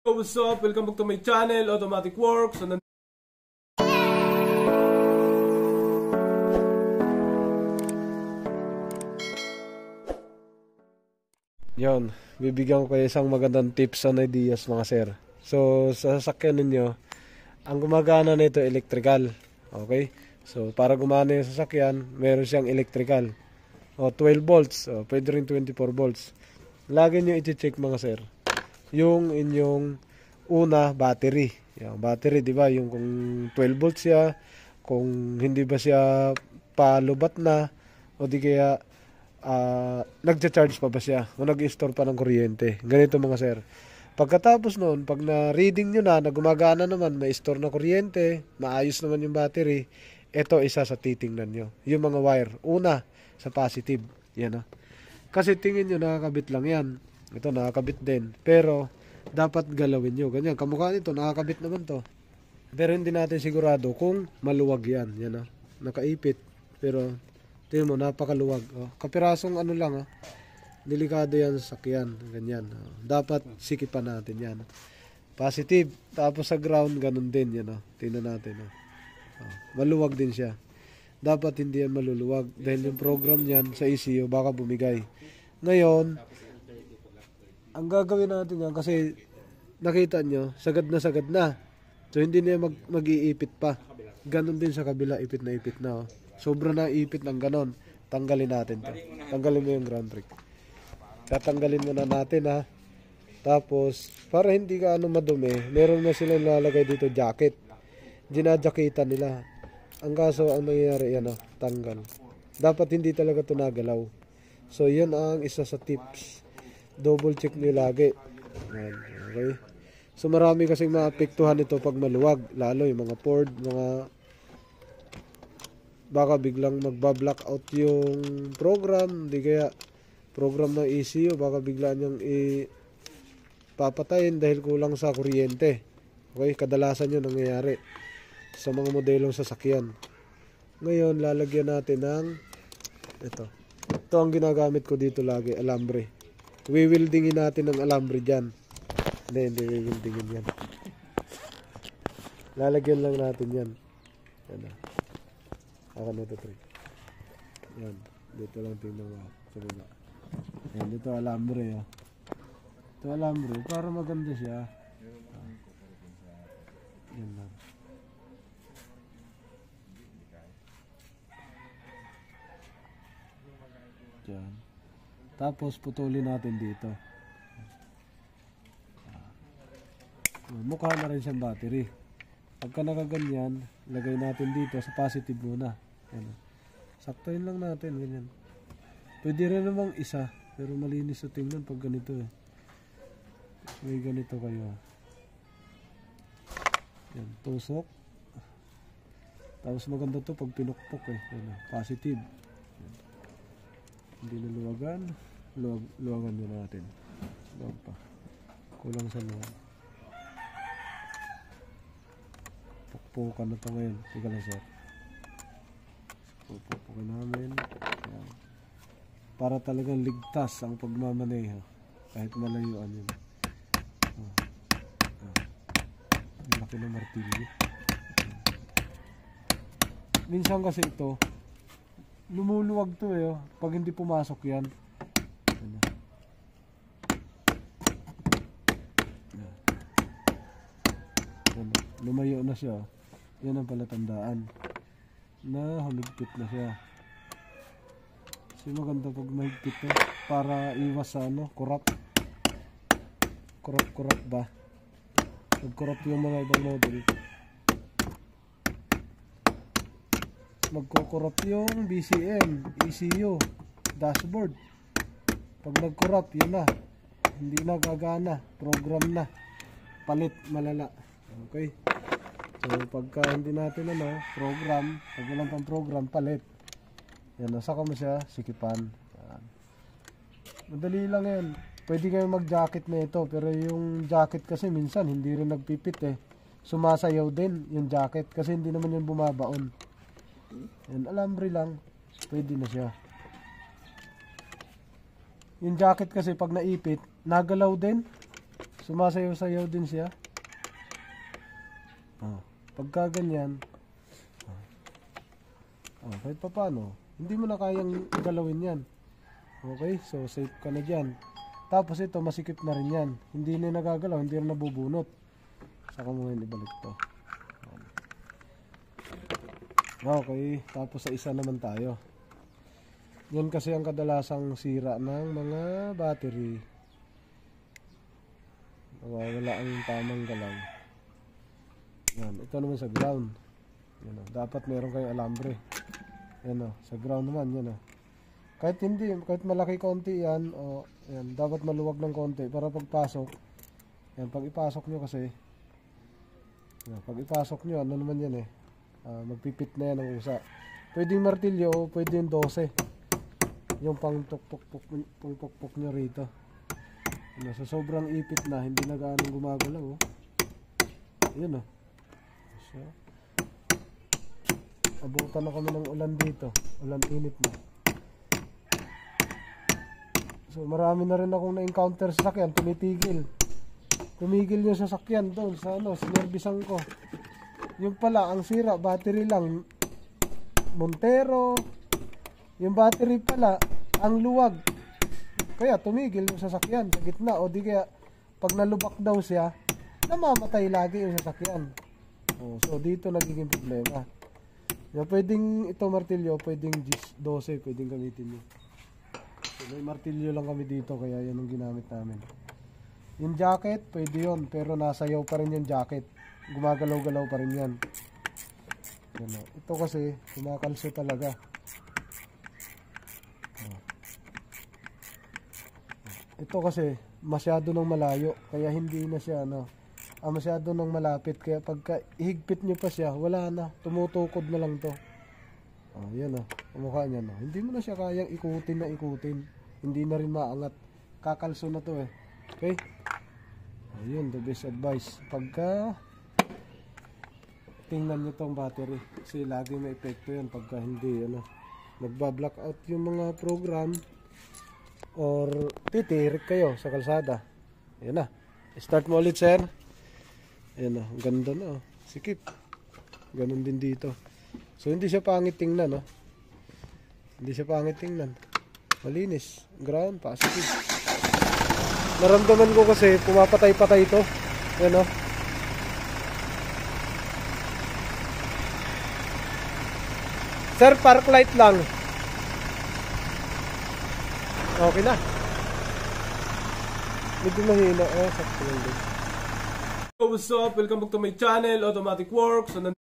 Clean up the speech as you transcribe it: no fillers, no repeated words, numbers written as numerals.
What's up? Welcome back to my channel, Automatic Works. So, yon, bibigyan ko kayo isang magandang tips and ideas mga sir. So, sa sasakyan ninyo, ang gumagana nito electrical. Okay? So, para gumana yung sasakyan, meron siyang electrical. O, 12 volts. O, pwede rin 24 volts. Lagi nyo iti-check mga sir. Yung inyong una, battery. Yung battery, di ba? Yung kung 12 volts siya, kung hindi ba siya palubat na, o di kaya nagcha-charge pa ba siya, o nag-store pa ng kuryente. Ganito mga sir. Pagkatapos noon, pag na-reading nyo na gumagana naman, may store na kuryente, maayos naman yung battery, ito isa sa titingnan nyo. Yung mga wire. Una, sa positive. Yan o. Kasi tingin nyo, nakakabit lang yan. Ito, nakakabit din. Pero, dapat galawin nyo. Ganyan, kamukha nito, nakakabit naman to. Pero hindi natin sigurado kung maluwag yan. Yan o. Nakaipit. Pero, tingin mo, napakaluwag. O, kapirasong ano lang o. Delikado yan sa sakyan. Ganyan. O, dapat sikipan natin yan. Positive. Tapos sa ground, ganun din. Yan o. Tingnan natin o. O, maluwag din siya. Dapat hindi yan maluluwag. Dahil yung program niyan sa ECU, baka bumigay. Ngayon, ang gagawin natin yan kasi nakita nyo, sagad na. So hindi na mag-iipit pa. Ganon din sa kabila, ipit na. Oh. Sobra na ipit ng ganon. Tanggalin natin to. Tanggalin mo yung ground trick. Tatanggalin muna natin ha. Tapos, para hindi ka madumi, meron na silang lalagay dito jacket. Ginadyakitan nila. Ang kaso, ang nangyayari yan tanggal. Dapat hindi talaga ito nagalaw. So yan ang isa sa tips. Double check nyo lagi. Okay. So marami kasing maapektuhan ito pag maluwag. Lalo yung mga Ford, baka biglang magba-black out yung program. Di kaya program ng ECU, baka biglaan niyang papatayin dahil kulang sa kuryente. Okay, kadalasan yun nangyayari sa mga modelong sasakyan. Ngayon, lalagyan natin ng ito. Ito ang ginagamit ko dito lagi, alambre. Wiwildingin natin ng alambre dyan. Hindi wiwildingin yan. Lalagyan lang natin yan. Yan na. Akan ito, trick. Yan. Dito lang tingnan mo. Sa baba. Yan, dito alambre. Ito alambre. Para maganda siya. Yan lang. Yan. Tapos putulin natin dito. Mukha na rin siyang battery. Pagka nakaganyan, lagay natin dito sa positive muna. Yan. Saktuin lang natin ganyan. Pwede rin namang isa, pero malinis sa tingnan pag ganito eh. May ganito kayo. Yan, tusok. Tapos maganda to pag pinukpok eh. Yan, positive. Yan. Hindi na luwagan. Luwagan din natin. Luwag pa. Kulang sa luwag. Pukpukan na pa ngayon. Tika lang sir. Pukpukan namin. Ayan. Para talagang ligtas ang pagmamaneho. Kahit malayuan yun. Ang laki ng martilyo. Minsan kasi ito lumuluwag to eh. Pag hindi pumasok yan. Lumayo na siya. Yan ang palatandaan na humigpit na siya. Kasi maganda pag mahigpit to para iwas sa kurap ba. Nag-kurap yung mga ibang model. Magkukurap yung BCM, ECU, dashboard. Pag nag-kurap, yun na. Hindi na gagana. Program na. Palit, malala. Okay. So, pagka hindi natin program, pag walang pang program, palit. Yan, saka mo siya, sikipan. Yan. Madali lang yan. Pwede kayo mag-jacket na ito, pero yung jacket kasi minsan, hindi rin nagpipit eh. Sumasayaw din yung jacket, kasi hindi naman yung bumabaon. Yan, alambre lang, pwede na siya. Yung jacket kasi pag naipit, nagalaw din. sumasayaw-sayaw din siya. Pagka ganyan, kahit pa paano, hindi mo na kayang galawin yan. Okay, so safe ka na dyan. Tapos ito, masikip na rin yan. Hindi na nagagalaw, hindi na nabubunot. Saka mo ngayon ibalik to. Okay, tapos sa isa naman tayo. Yan kasi ang kadalasang sira ng mga battery. Nawawala ang tamang galaw. Yan, ito naman sa ground. Yan, dapat meron kayong alambre. Yan, sa ground naman yan. Kahit hindi, kahit malaki konti yan, yan, dapat maluwag ng konti para pagpasok. Yan, pag ipasok nyo kasi, yan, pag ipasok nyo, ano naman yan magpipit na yan ang usa. Pwedeng martilyo o pwede yung 12. Yung pang pukpuk nyo rito. Yan, sa sobrang ipit na, hindi na gaano gumagalaw. Yan So, abutan na kami ng ulan dito. Ulan init na. So marami na rin akong na-encounter sa sasakyan, tumitigil. Tumigil yung sasakyan doon sa sinerbisan ko. Yung pala, ang sira, battery lang. Montero. Yung battery pala, ang luwag. Kaya tumigil yung sasakyan sa gitna. O di kaya, pag nalubak daw siya, namamatay lagi yung sasakyan. So dito nagiging problema. Yung pwedeng ito martilyo, pwedeng 12, pwedeng gamitin nyo. So may martilyo lang kami dito, kaya yan ang ginamit namin. Yung jacket, pwede yun, pero nasayaw pa rin yung jacket. Gumagalaw-galaw pa rin yan. Ito kasi, kumakalso talaga. Ito kasi, masyado nang malayo, kaya hindi na siya masyado nang malapit, kaya pagka ihigpit nyo pa siya, wala na, tumutukod na lang to. Yan mukha niya hindi mo na siya kayang ikutin, hindi na rin maangat, kakalso na to okay. Yun, the best advice pagka tingnan nyo tong battery, kasi lagi may epekto yan pagka hindi nagba-blackout yung mga program or titirik kayo sa kalsada. Yan start mo ulit, sir. Ayan ang ganda na sikip. Ganun din dito. So hindi siya pangit tingnan Hindi siya pangit tingnan. Malinis. Ground, positive. Naramdaman ko kasi pumapatay-patay ito. Ayan Sir, park light lang. Okay na. Medyo mahina. Sakto lang din. What's up? Welcome back to my channel, Automatic Works. So,